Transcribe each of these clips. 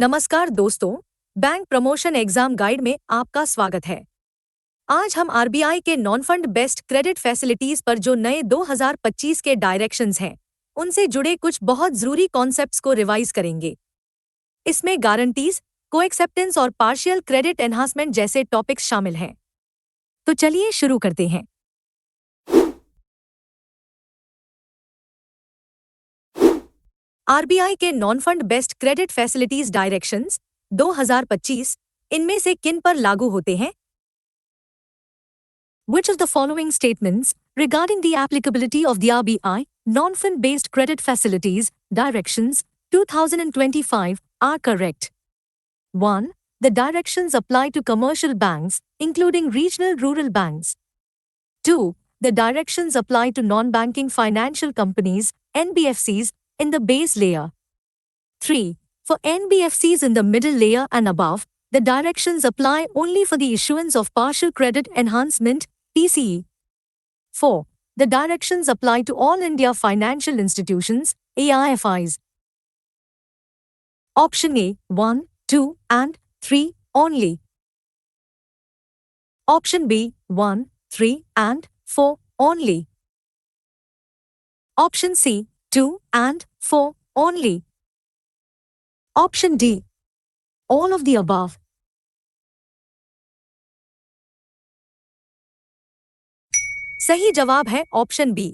नमस्कार दोस्तों, bank promotion exam guide में आपका स्वागत है। आज हम आरबीआई के non fund based credit facilities पर जो नए 2025 के डायरेक्शंस हैं, उनसे जुड़े कुछ बहुत जरूरी कॉन्सेप्ट्स को रिवाइज करेंगे। इसमें गारंटीज, कोएक्सेप्टेंस और पार्शियल क्रेडिट एनहांसमेंट जैसे टॉपिक्स शामिल हैं। तो चलिए शुरू करते हैं। आरबीआई के non fund based credit facilities directions 2025 इनमें से किन पर लागू होते हैं? Which of the following statements regarding the applicability of the RBI non-fund based credit facilities directions 2025 are correct? 1. The directions apply to commercial banks, including regional rural banks. 2. The directions apply to non-banking financial companies, NBFCs, in the base layer. 3. For NBFCs in the middle layer and above, the directions apply only for the issuance of partial credit enhancement, PCE. 4. The directions apply to all India financial institutions, AIFIs. Option A, 1, 2, and 3 only. Option B, 1, 3, and 4 only. Option C, 2 and 4 only. Option D, all of the above. सही जवाब है option B.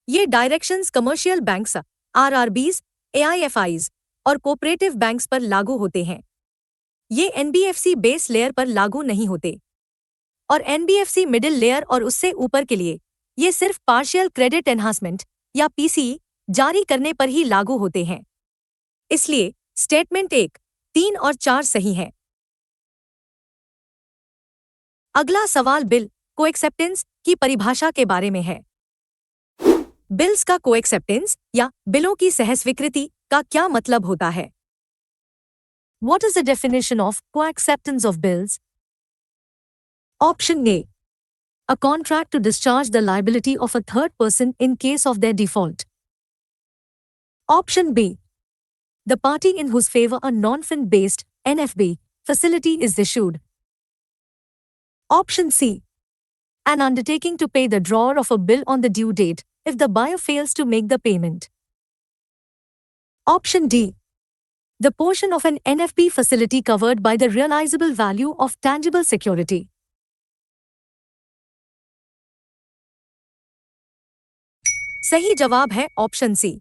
ये directions commercial banks, RRBs, एआईएफआईज और cooperative banks पर लागू होते हैं। ये एनबीएफसी बेस लेयर पर लागू नहीं होते और एनबीएफसी मिडिल लेयर और उससे ऊपर के लिए ये सिर्फ पार्शियल क्रेडिट एनहांसमेंट या पीसीई जारी करने पर ही लागू होते हैं। इसलिए स्टेटमेंट 1, 3 और 4 सही है। अगला सवाल बिल कोएक्सेप्टेंस की परिभाषा के बारे में है। बिल्स का कोएक्सेप्टेंस या बिलों की सहस्वीकृति का क्या मतलब होता है? What is the definition of co-acceptance of bills? Option A. A contract to discharge the liability of a third person in case of their default. Option B. The party in whose favor a non-fund based NFB facility is issued. Option C. An undertaking to pay the drawer of a bill on the due date if the buyer fails to make the payment. Option D. The portion of an NFB facility covered by the realizable value of tangible security. सही जवाब है option सी।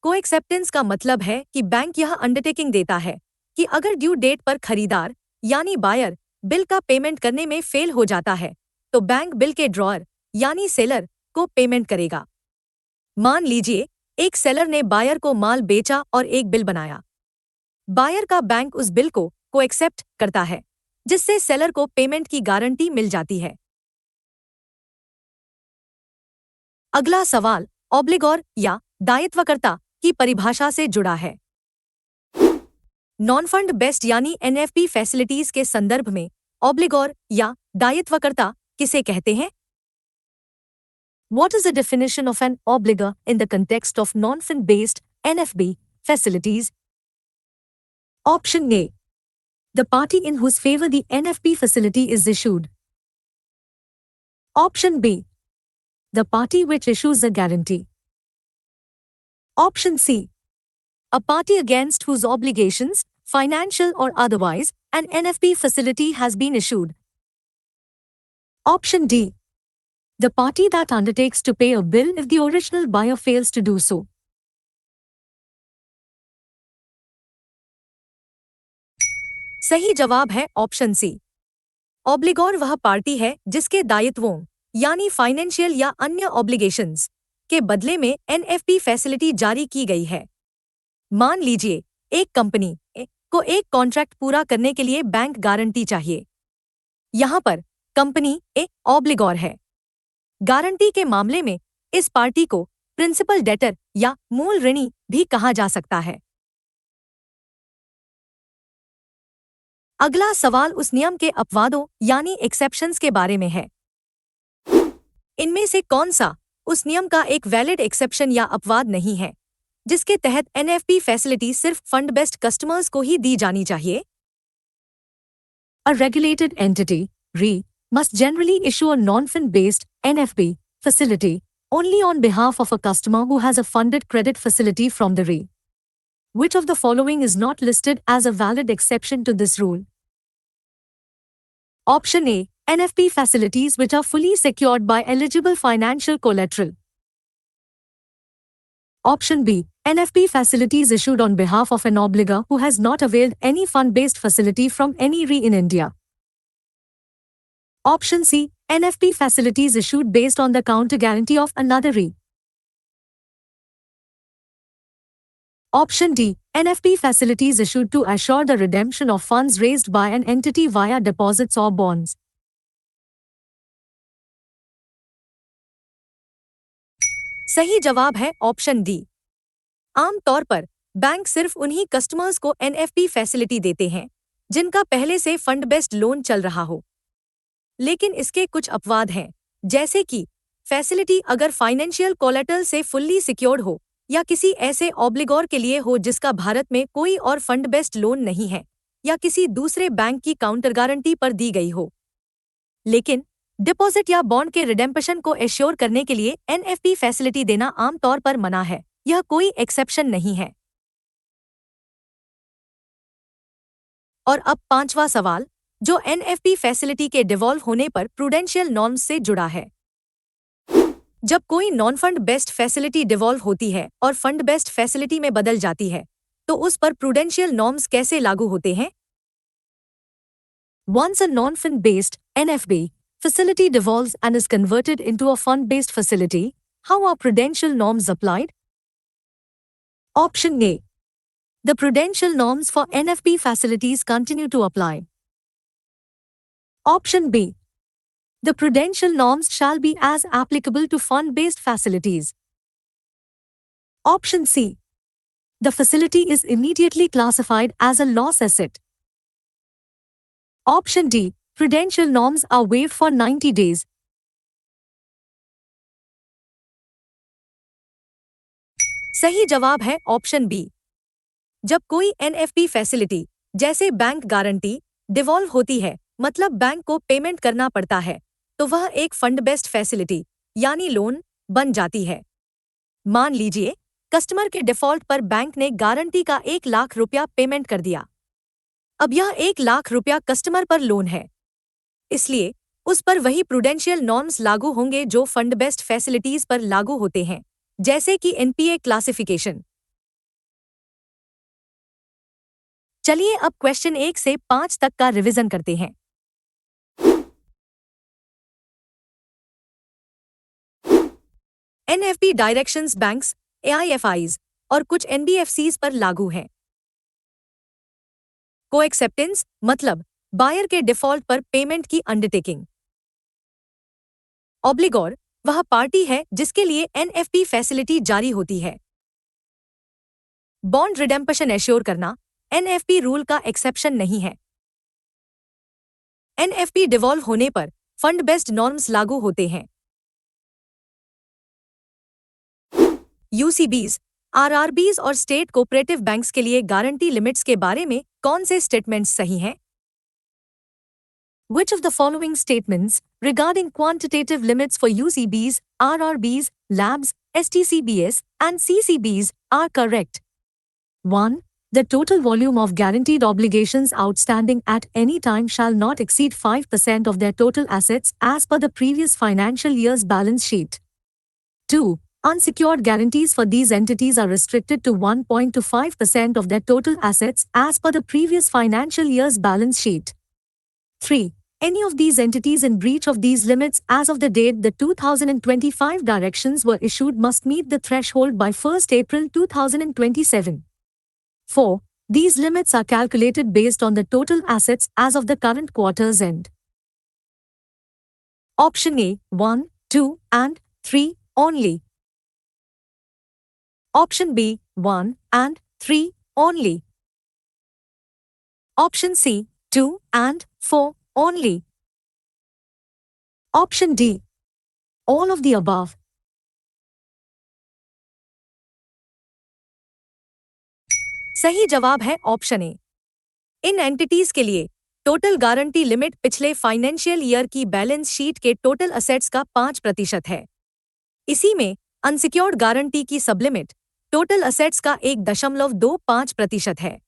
कोएक्सेप्टेंस का मतलब है कि bank यह undertaking देता है कि अगर ड्यू डेट पर खरीदार यानी बायर बिल का पेमेंट करने में फेल हो जाता है तो बैंक बिल के ड्रॉअर यानी सेलर को पेमेंट करेगा। मान लीजिए एक सेलर ने बायर को माल बेचा और एक बिल बनाया। बायर का बैंक उस बिल को कोएक्सेप्ट करता है, जिससे सेलर को पेमेंट की गारंटी मिल जाती है। अगला सवाल ऑब्लिगोर या दायित्वकर्ता की परिभाषा से जुड़ा है। नॉन फंड बेस्ड यानी एनएफबी फैसिलिटीज के संदर्भ में ऑब्लिगोर या दायित्वकर्ता किसे कहते हैं? What is the definition of an obligor in the context of non-fund based NFB facilities? Option A. The party in whose favor the NFB facility is issued. Option B. The party which issues the guarantee. Option C. A party against whose obligations, financial or otherwise, an NFB facility has been issued. Option D. The party that undertakes to pay a bill if the original buyer fails to do so. सही जवाब है option सी। ऑब्लिगोर वह party है जिसके दायित्वों यानी financial या अन्य ऑब्लिगेशंस के बदले में एनएफबी फैसिलिटी जारी की गई है। मान लीजिए एक कंपनी को एक कॉन्ट्रैक्ट पूरा करने के लिए बैंक गारंटी चाहिए। यहाँ पर कंपनी ऑब्लिगोर है। गारंटी के मामले में इस पार्टी को प्रिंसिपल डेटर या मूल ऋणी भी कहा जा सकता है। अगला सवाल उस नियम के अपवादों यानी एक्सेप्शंस के बारे में है। इनमें से कौन सा उस नियम का एक वैलिड एक्सेप्शन या अपवाद नहीं है जिसके तहत एनएफपी फैसिलिटी सिर्फ फंड बेस्ड कस्टमर्स को ही दी जानी चाहिए? A regulated entity, RE, must generally issue a non-fund based NFB facility only on behalf of a customer who has a funded credit facility from the RE. Which of the following is not listed as a valid exception to this rule? Option A. NFB facilities which are fully secured by eligible financial collateral. Option B. NFB facilities issued on behalf of an obligor who has not availed any fund-based facility from any RE in India. Option C. NFB facilities issued based on the counter guarantee of another RE. Option D. NFB facilities issued to assure the redemption of funds raised by an entity via deposits or bonds. सही जवाब है option D. आम तौर पर bank सिर्फ उन्हीं customers को एनएफबी facility देते हैं जिनका पहले से फंड बेस्ड लोन चल रहा हो। लेकिन इसके कुछ अपवाद हैं, जैसे कि फैसिलिटी अगर फाइनेंशियल कोलैटरल से फुल्ली सिक्योर्ड हो या किसी ऐसे ऑब्लिगोर के लिए हो जिसका भारत में कोई और फंड बेस्ड लोन नहीं है या किसी दूसरे बैंक की काउंटर गारंटी पर दी गई हो। लेकिन डिपॉजिट या बॉन्ड के रिडेम्पशन को एश्योर करने के लिए एनएफबी फैसिलिटी देना आमतौर पर मना है, यह कोई एक्सेप्शन नहीं है। और अब पांचवा सवाल, जो एनएफबी फैसिलिटी के डिवॉल्व होने पर प्रूडेंशियल नॉर्म्स से जुड़ा है। जब कोई non fund based facility devolve होती है और फंड बेस्ड फैसिलिटी में बदल जाती है, तो उस पर प्रूडेंशियल नॉर्म्स कैसे लागू होते हैं? Once a non-fund based NFB facility devolves and is converted into a fund-based facility, how are prudential norms applied? Option A. The prudential norms for NFB facilities continue to apply. Option B. The prudential norms shall be as applicable to fund-based facilities. Option C. The facility is immediately classified as a loss asset. Option D. Prudential norms are waived for 90 days. सही जवाब है option B. जब कोई NFB facility जैसे bank guarantee devolve होती है, मतलब bank को पेमेंट करना पड़ता है, तो वह एक फंड बेस्ड फैसिलिटी यानी लोन बन जाती है। मान लीजिए कस्टमर के डिफॉल्ट पर बैंक ने गारंटी का 1,00,000 रुपया पेमेंट कर दिया। अब यह 1,00,000 रुपया कस्टमर पर लोन है, इसलिए उस पर वही प्रूडेंशियल नॉर्म्स लागू होंगे जो फंड बेस्ड फैसिलिटीज पर लागू होते हैं, जैसे कि एनपीए क्लासिफिकेशन। चलिए अब क्वेश्चन 1 से 5 तक का रिवीजन करते हैं। एनएफबी डायरेक्शंस बैंक्स, एआईएफआईज और कुछ एनबीएफसीज पर लागू हैं। कोएक्सेप्टेंस मतलब बायर के डिफॉल्ट पर पेमेंट की अंडरटेकिंग। ऑब्लिगोर वह पार्टी है जिसके लिए एनएफबी फैसिलिटी जारी होती है। बॉन्ड रिडेम्पशन एश्योर करना एनएफबी रूल का एक्सेप्शन नहीं है। एनएफबी डिवॉल्व होने पर फंड बेस्ड नॉर्म्स लागू होते हैं। यूसीबीज, आरआरबीज और स्टेट कोऑपरेटिव बैंक्स के लिए गारंटी लिमिट्स के बारे में कौन से स्टेटमेंट्स सही हैं? Which of the following statements regarding quantitative limits for UCBs, RRBs, LABs, STCBS, and CCBs are correct? 1. The total volume of guaranteed obligations outstanding at any time shall not exceed 5% of their total assets as per the previous financial year's balance sheet. 2. Unsecured guarantees for these entities are restricted to 1.25% of their total assets as per the previous financial year's balance sheet. 3. Any of these entities in breach of these limits as of the date the 2025 directions were issued must meet the threshold by 1st April 2027. 4. These limits are calculated based on the total assets as of the current quarter's end. Option A, 1, 2, and 3 only. Option B, 1 and 3 only. Option C, 2 and 4 only. Option D, all of the above. सही जवाब है option A. In entities के लिए total guarantee limit पिछले financial year की balance sheet के total assets का 5% है। इसी में अनसिक्योर्ड गारंटी की सबलिमिट टोटल असेट्स का 1.25% है।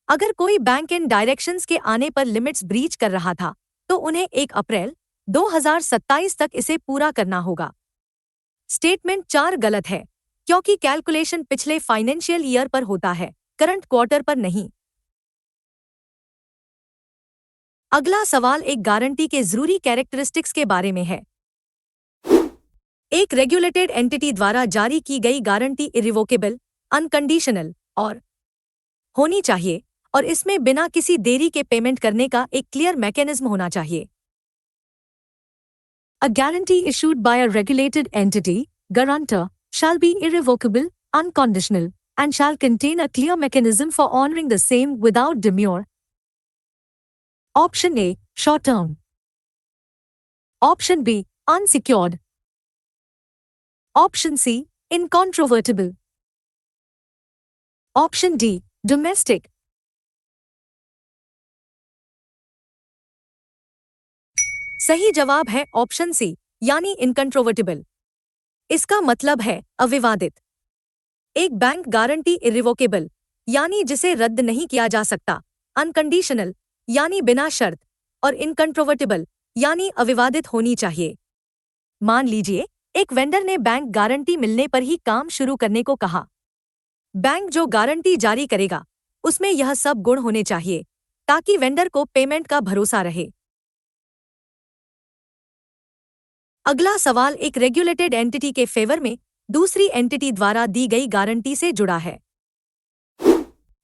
अगर कोई बैंक इन डायरेक्शंस के आने पर लिमिट्स ब्रीच कर रहा था तो उन्हें 1 अप्रैल 2027 तक इसे पूरा करना होगा। स्टेटमेंट 4 गलत है क्योंकि कैलकुलेशन पिछले फाइनेंशियल ईयर पर होता है, करंट क्वार्टर पर नहीं। अगला सवाल एक गारंटी के जरूरी कैरेक्टरिस्टिक्स के बारे में है। एक रेगुलेटेड एंटिटी द्वारा जारी की गई गारंटी इरिवोकेबल, अनकंडीशनल और होनी चाहिए और इसमें बिना किसी देरी के पेमेंट करने का एक क्लियर मैकेनिज्म होना चाहिए। A guarantee issued by a regulated entity, guarantor, shall be irrevocable, unconditional, and shall contain a clear mechanism for honoring the same without demur. Option A, short term. Option B, unsecured. Option C, incontrovertible. Option D, domestic. सही जवाब है option सी यानी इनकंट्रोवर्टिबल। इसका मतलब है अविवादित। एक bank guarantee irrevocable यानी जिसे रद्द नहीं किया जा सकता, अनकंडीशनल यानी बिना शर्त और इनकंट्रोवर्टिबल यानी अविवादित होनी चाहिए। मान लीजिए एक वेंडर ने बैंक गारंटी मिलने पर ही काम शुरू करने को कहा। बैंक जो गारंटी जारी करेगा उसमें यह सब गुण होने चाहिए ताकि वेंडर को पेमेंट का भरोसा रहे। अगला सवाल एक रेगुलेटेड एंटिटी के फेवर में दूसरी एंटिटी द्वारा दी गई गारंटी से जुड़ा है।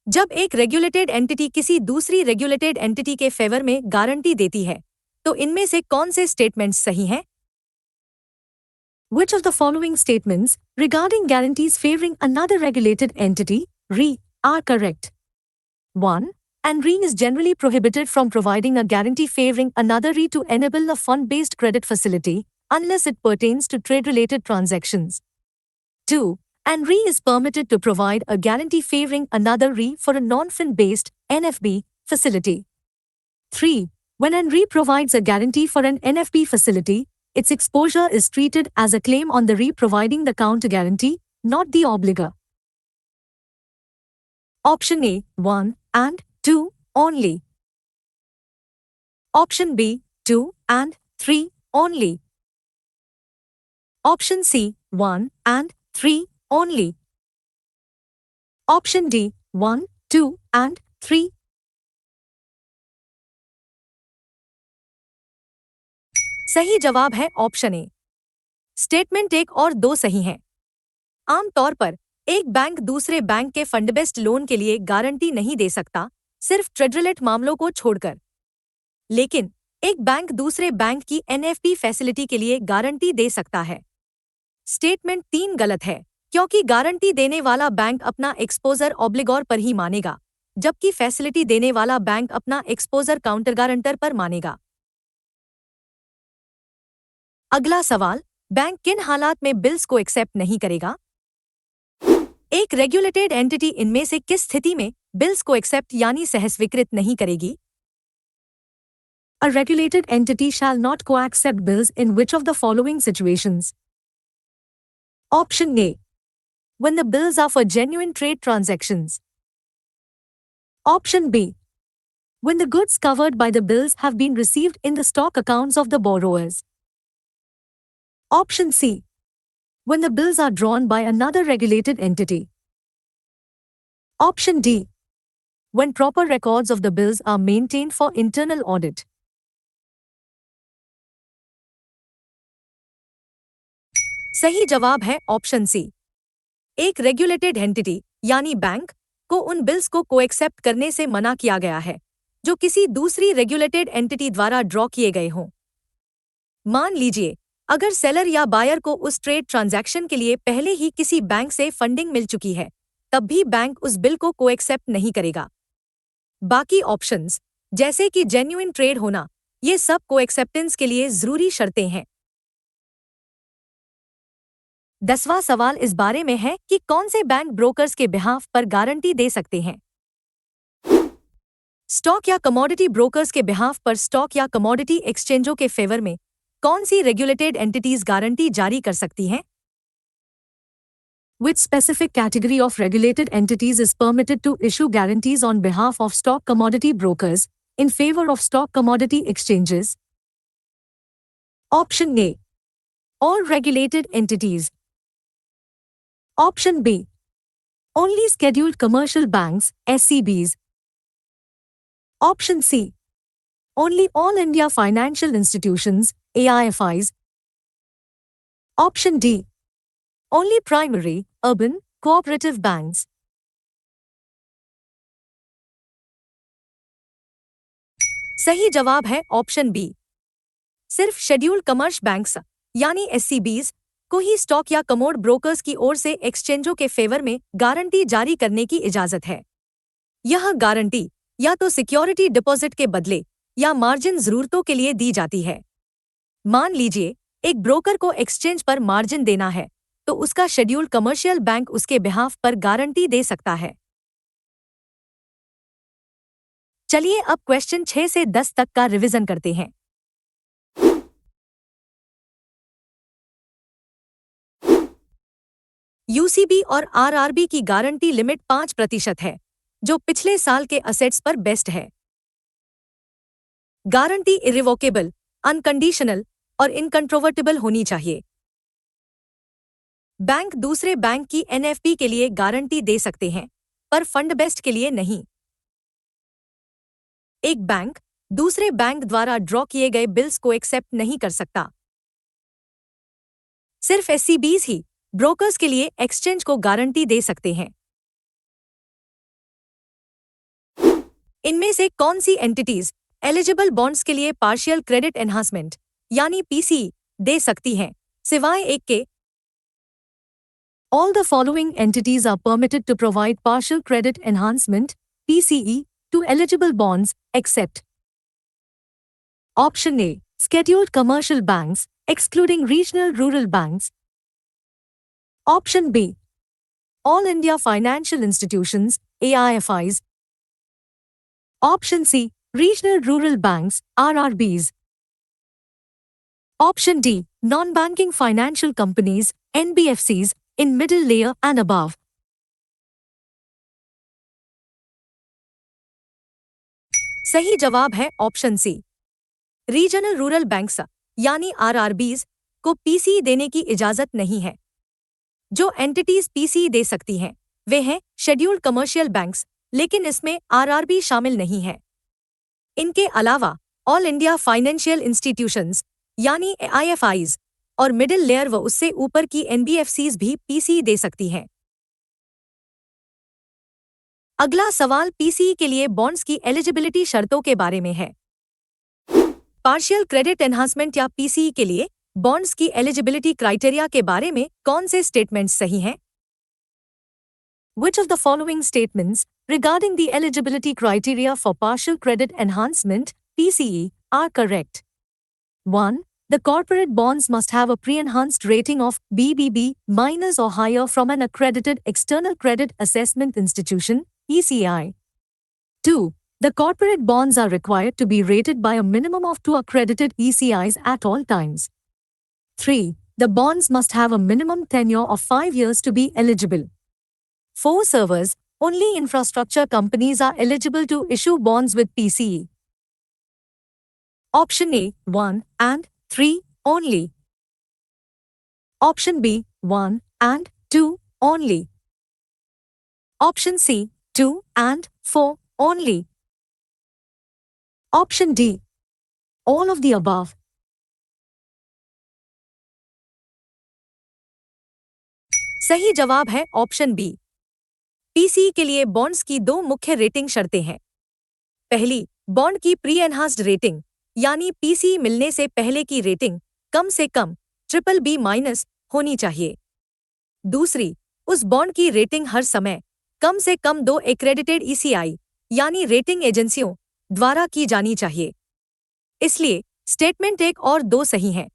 जब एक रेगुलेटेड एंटिटी किसी दूसरी रेगुलेटेड एंटिटी के फेवर में गारंटी देती है तो इनमें से कौन से स्टेटमेंट्स सही हैं? Which of the following statements regarding guarantees favoring another regulated entity, RE, are correct? 1. An RE is generally prohibited from providing a guarantee favoring another RE to enable a fund-based credit facility unless it pertains to trade-related transactions. 2. An RE is permitted to provide a guarantee favoring another RE for a non-fund-based NFB facility. 3. When an RE provides a guarantee for an NFB facility, its exposure is treated as a claim on the RE providing the counter guarantee, not the obligor. Option A, 1 and 2 only. Option B, 2 and 3 only. Option C, 1 and 3 only. Option D, 1, 2 and 3. सही जवाब है option A. Statement 1 और 2 सही हैं। आमतौर पर एक bank दूसरे बैंक के फंड बेस्ड लोन के लिए गारंटी नहीं दे सकता, सिर्फ ट्रेड-रिलेटेड मामलों को छोड़कर। लेकिन एक बैंक दूसरे बैंक की एनएफबी फैसिलिटी के लिए गारंटी दे सकता है। स्टेटमेंट 3 गलत है क्योंकि गारंटी देने वाला बैंक अपना एक्सपोजर ऑब्लिगोर पर ही मानेगा, जबकि फैसिलिटी देने वाला बैंक अपना एक्सपोजर काउंटर गारंटर पर मानेगा। अगला सवाल, बैंक किन हालात में बिल्स को एक्सेप्ट नहीं करेगा? एक रेगुलेटेड एंटिटी इनमें से किस स्थिति में बिल्स को एक्सेप्ट यानी सहस्वीकृत नहीं करेगी? A regulated entity shall not co-accept bills in which of the following situations? Option A. When the bills are for genuine trade transactions. Option B. When the goods covered by the bills have been received in the stock accounts of the borrowers. Option C. When the bills are drawn by another regulated entity. Option D. When proper records of the bills are maintained for internal audit. सही जवाब है option सी। एक regulated entity यानी bank को उन bills को कोएक्सेप्ट करने से मना किया गया है जो किसी दूसरी रेगुलेटेड एंटिटी द्वारा ड्रॉ किए गए हों। मान लीजिए अगर सेलर या बायर को उस ट्रेड ट्रांजैक्शन के लिए पहले ही किसी बैंक से फंडिंग मिल चुकी है, तब भी बैंक उस बिल को कोएक्सेप्ट नहीं करेगा। बाकी ऑप्शंस जैसे कि जेन्युइन ट्रेड होना, ये सब कोएक्सेप्टेंस के लिए जरूरी शर्तें हैं। 10वां सवाल इस बारे में है कि कौन से बैंक ब्रोकर्स के बिहाफ पर गारंटी दे सकते हैं। स्टॉक या कमोडिटी ब्रोकर्स के बिहाफ पर स्टॉक या कमोडिटी एक्सचेंजों के फेवर में कौन सी रेगुलेटेड एंटिटीज गारंटी जारी कर सकती हैं? Which specific category of regulated entities is permitted to issue guarantees on behalf of stock commodity brokers in favor of stock commodity exchanges? Option A. All regulated entities. Option B. Only scheduled commercial banks, SCBs. Option C. Only All India Financial Institutions, AIFIs. Option D. Only primary, urban, cooperative banks. सही जवाब है option B. सिर्फ scheduled कमर्श banks यानी एससीबीज को ही stock या commode brokers की ओर से एक्सचेंजों के फेवर में गारंटी जारी करने की इजाजत है। यह गारंटी या तो सिक्योरिटी डिपॉजिट के बदले या मार्जिन जरूरतों के लिए दी जाती है। मान लीजिए एक ब्रोकर को एक्सचेंज पर मार्जिन देना है तो उसका शेड्यूल्ड कमर्शियल बैंक उसके बिहाफ पर गारंटी दे सकता है। चलिए अब क्वेश्चन 6 से 10 तक का रिवीजन करते हैं। यूसीबी और आरआरबी की गारंटी लिमिट 5% है, जो पिछले साल के असेट्स पर बेस्ड है। गारंटी इरिवोकेबल, अनकंडीशनल और इनकंट्रोवर्टिबल होनी चाहिए। बैंक दूसरे बैंक की एनएफपी के लिए गारंटी दे सकते हैं, पर फंड बेस्ड के लिए नहीं। एक बैंक दूसरे बैंक द्वारा ड्रॉ किए गए बिल्स को एक्सेप्ट नहीं कर सकता। सिर्फ एससीबीज ही ब्रोकर्स के लिए एक्सचेंज को गारंटी दे सकते हैं। इनमें से कौन सी एंटिटीज एलिजिबल बॉन्ड्स के लिए पार्शियल क्रेडिट एनहांसमेंट यानी पीसीई दे सकती हैं, सिवाय एक के? All the following entities are permitted to provide partial credit enhancement (PCE) to eligible bonds, except Option A. Scheduled commercial banks, excluding regional rural banks. Option B. All India Financial Institutions, AIFIs. Option C. Regional Rural Banks, RRBs. Option D. Non-banking financial companies, NBFCs, in middle layer and above. सही जवाब है option C. Regional rural banks यानी RRBs को PCE देने की इजाजत नहीं है। जो एंटिटीज पीसीई दे सकती हैं वे हैं शेड्यूल्ड कमर्शियल बैंक्स, लेकिन इसमें आरआरबी शामिल नहीं है। इनके अलावा ऑल इंडिया फाइनेंशियल इंस्टीट्यूशंस यानी आईएफआईज और मिडिल लेयर व उससे ऊपर की एनबीएफसीज भी पीसीई दे सकती हैं। अगला सवाल पीसीई के लिए बॉन्ड्स की एलिजिबिलिटी शर्तों के बारे में है। पार्शियल क्रेडिट एनहांसमेंट या पीसीई के लिए बॉन्ड्स की एलिजिबिलिटी क्राइटेरिया के बारे में कौन से स्टेटमेंट्स सही हैं? Which of the following statements regarding the eligibility criteria for partial credit enhancement (PCE) are correct? 1. The corporate bonds must have a pre-enhanced rating of BBB minus or higher from an accredited external credit assessment institution (ECI). 2. The corporate bonds are required to be rated by a minimum of 2 accredited ECIs at all times. 3. The bonds must have a minimum tenure of 5 years to be eligible. 4. Servers, only infrastructure companies are eligible to issue bonds with PCE. Option A, 1 and 3 only. Option B, 1 and 2 only. Option C, 2 and 4 only. Option D, all of the above. सही जवाब है option B. PCE के लिए bonds की दो मुख्य rating शर्तें हैं। पहली, बॉन्ड की प्री एनहांस्ड रेटिंग यानी पीसीई मिलने से पहले की रेटिंग कम से कम BBB- होनी चाहिए। दूसरी, उस बॉन्ड की रेटिंग हर समय कम से कम 2 एक्रेडिटेड ईसीआई यानी रेटिंग एजेंसियों द्वारा की जानी चाहिए। इसलिए स्टेटमेंट 1 और 2 सही हैं।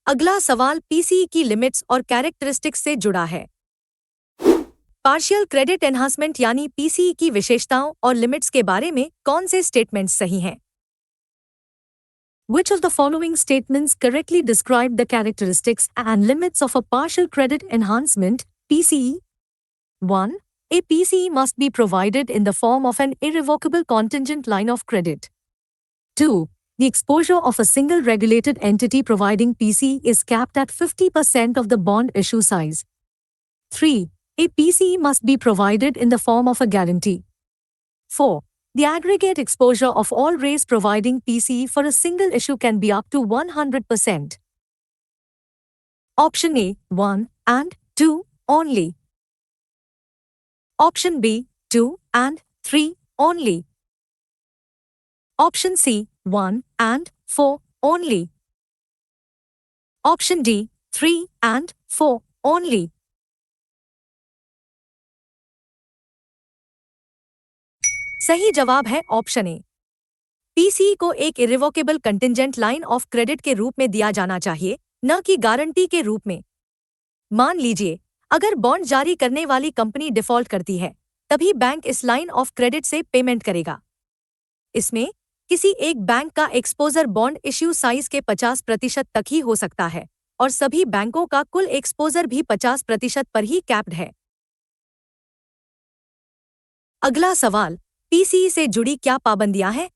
अगला सवाल पीसीई की लिमिट्स और कैरेक्टरिस्टिक्स से जुड़ा है। पार्शियल क्रेडिट एनहांसमेंट यानी पीसीई की विशेषताओं और लिमिट्स के बारे में कौन से स्टेटमेंट्स सही हैं? Which of the following statements correctly describe the characteristics and limits of a partial credit enhancement, PCE? 1. A PCE must be provided in the form of an irrevocable contingent line of credit. 2. The exposure of a single regulated entity providing PCE is capped at 50% of the bond issue size. 3. A PCE must be provided in the form of a guarantee. 4. The aggregate exposure of all rays providing PCE for a single issue can be up to 100%. Option A, 1 and 2 only. Option B, 2 and 3 only. Option C, 1 and 4 only. Option D, 3 and 4 only. सही जवाब है option A. PCE को एक irrevocable contingent line of credit के रूप में दिया जाना चाहिए, न कि गारंटी के रूप में। मान लीजिए, अगर बॉन्ड जारी करने वाली कंपनी डिफॉल्ट करती है, तभी बैंक इस लाइन ऑफ क्रेडिट से पेमेंट करेगा। इसमें किसी एक बैंक का एक्सपोजर बॉन्ड इश्यू साइज के 50% तक ही हो सकता है और सभी बैंकों का कुल एक्सपोजर भी 50% पर ही कैप्ड है। अगला सवाल, पीसीई से जुड़ी क्या पाबंदियां हैं?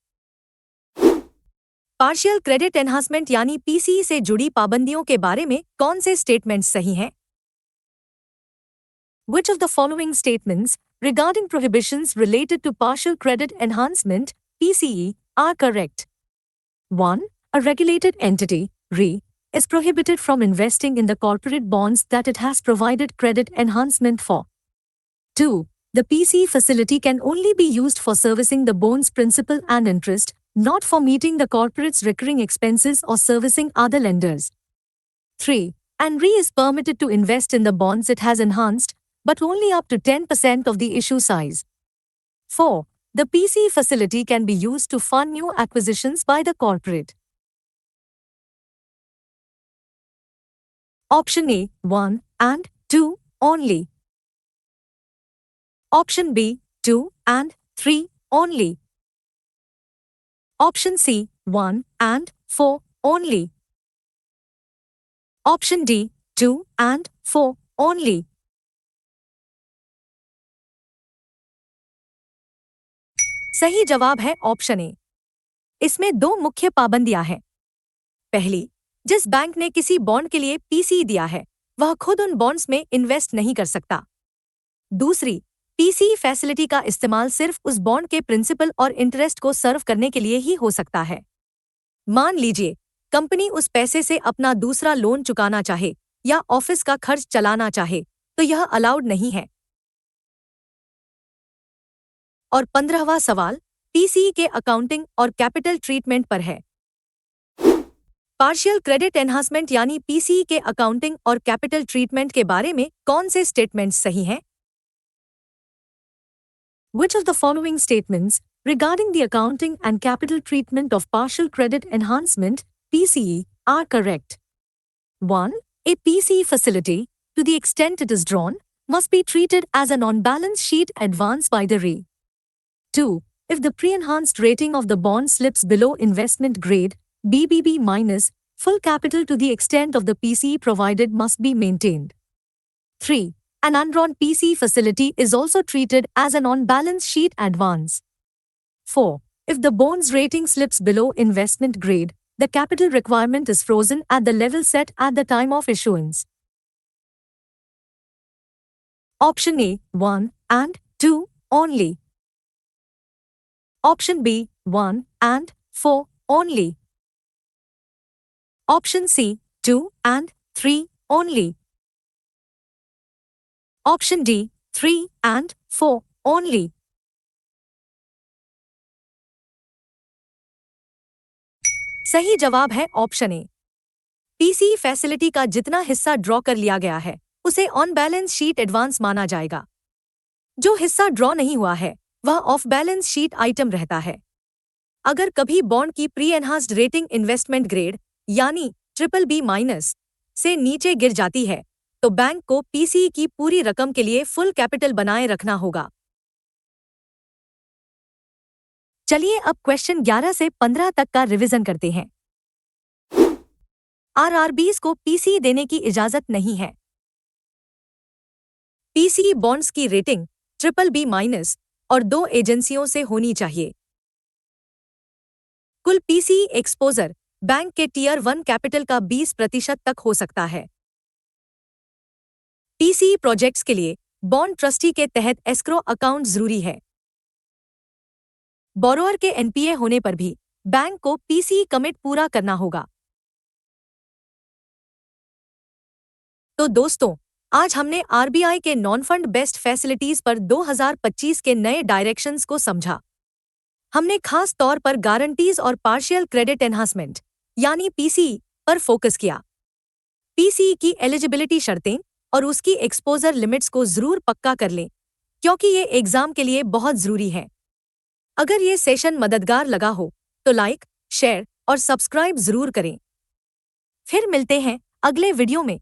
पार्शियल क्रेडिट एनहांसमेंट यानी पीसीई से जुड़ी पाबंदियों के बारे में कौन से स्टेटमेंट्स सही हैं? Which of the following statements regarding prohibitions related to partial credit enhancement, PCE, are correct? 1. A regulated entity, RE, is prohibited from investing in the corporate bonds that it has provided credit enhancement for. 2. The PCE facility can only be used for servicing the bond's principal and interest, not for meeting the corporate's recurring expenses or servicing other lenders. 3. An RE is permitted to invest in the bonds it has enhanced, but only up to 10% of the issue size. 4. The PCE facility can be used to fund new acquisitions by the corporate. Option A, 1 and 2 only. Option B, 2 and 3 only. Option C, 1 and 4 only. Option D, 2 and 4 only. सही जवाब है option A. इसमें दो मुख्य पाबंदियां हैं। पहली, जिस बैंक ने किसी बॉन्ड के लिए पीसीई दिया है, वह खुद उन बॉन्ड्स में इन्वेस्ट नहीं कर सकता। दूसरी, पीसीई फैसिलिटी का इस्तेमाल सिर्फ उस बॉन्ड के प्रिंसिपल और इंटरेस्ट को सर्व करने के लिए ही हो सकता है। मान लीजिए, कंपनी उस पैसे से अपना दूसरा लोन चुकाना चाहे या ऑफिस का खर्च चलाना चाहे, तो यह अलाउड नहीं है। और 15वां सवाल पीसीई के अकाउंटिंग और कैपिटल ट्रीटमेंट पर है। पार्शियल क्रेडिट एनहांसमेंट यानी पीसीई के अकाउंटिंग और कैपिटल ट्रीटमेंट के बारे में कौन से स्टेटमेंट्स सही हैं? Which of the following statements regarding the accounting and capital treatment of partial credit enhancement, PCE, are correct? 1. A PCE facility, to the extent it is drawn, must be treated as an on-balance sheet advance by the RE. 2. If the pre-enhanced rating of the bond slips below investment grade, BBB-, full capital to the extent of the PCE provided must be maintained. 3. An undrawn PCE facility is also treated as an on-balance sheet advance. 4. If the bond's rating slips below investment grade, the capital requirement is frozen at the level set at the time of issuance. Option A, 1 and 2 only. Option B, 1 and 4 only. Option C, 2 and 3 only. Option D, 3 and 4 only. सही जवाब है option A. PCE facility का जितना हिस्सा draw कर लिया गया है, उसे ऑन बैलेंस शीट एडवांस माना जाएगा। जो हिस्सा ड्रॉ नहीं हुआ है, वह ऑफ बैलेंस शीट आइटम रहता है। अगर कभी बॉन्ड की pre enhanced rating investment grade यानी ट्रिपल बी माइनस से नीचे गिर जाती है तो बैंक को पीसीई की पूरी रकम के लिए फुल कैपिटल बनाए रखना होगा। चलिए अब क्वेश्चन 11 से 15 तक का रिवीजन करते हैं। आरआरबीज को पीसीई देने की इजाजत नहीं है। पीसीई बॉन्ड्स की रेटिंग ट्रिपल बी माइनस और 2 एजेंसियों से होनी चाहिए। कुल पीसीई एक्सपोजर बैंक के टीयर 1 कैपिटल का 20% तक हो सकता है। पीसीई प्रोजेक्ट्स के लिए बॉन्ड ट्रस्टी के तहत एस्क्रो अकाउंट जरूरी है। बोरोअर के एनपीए होने पर भी बैंक को पीसीई कमिट पूरा करना होगा। तो दोस्तों, आज हमने आरबीआई के नॉन फंड बेस्ड फैसिलिटीज पर 2025 के नए डायरेक्शंस को समझा। हमने खास तौर पर गारंटीज और पार्शियल क्रेडिट एनहांसमेंट यानी पीसीई पर फोकस किया। पीसीई की एलिजिबिलिटी शर्तें और उसकी एक्सपोजर लिमिट्स को जरूर पक्का कर लें, क्योंकि ये एग्जाम के लिए बहुत जरूरी है। अगर ये सेशन मददगार लगा हो तो लाइक, शेयर और सब्सक्राइब जरूर करें। फिर मिलते हैं अगले वीडियो में।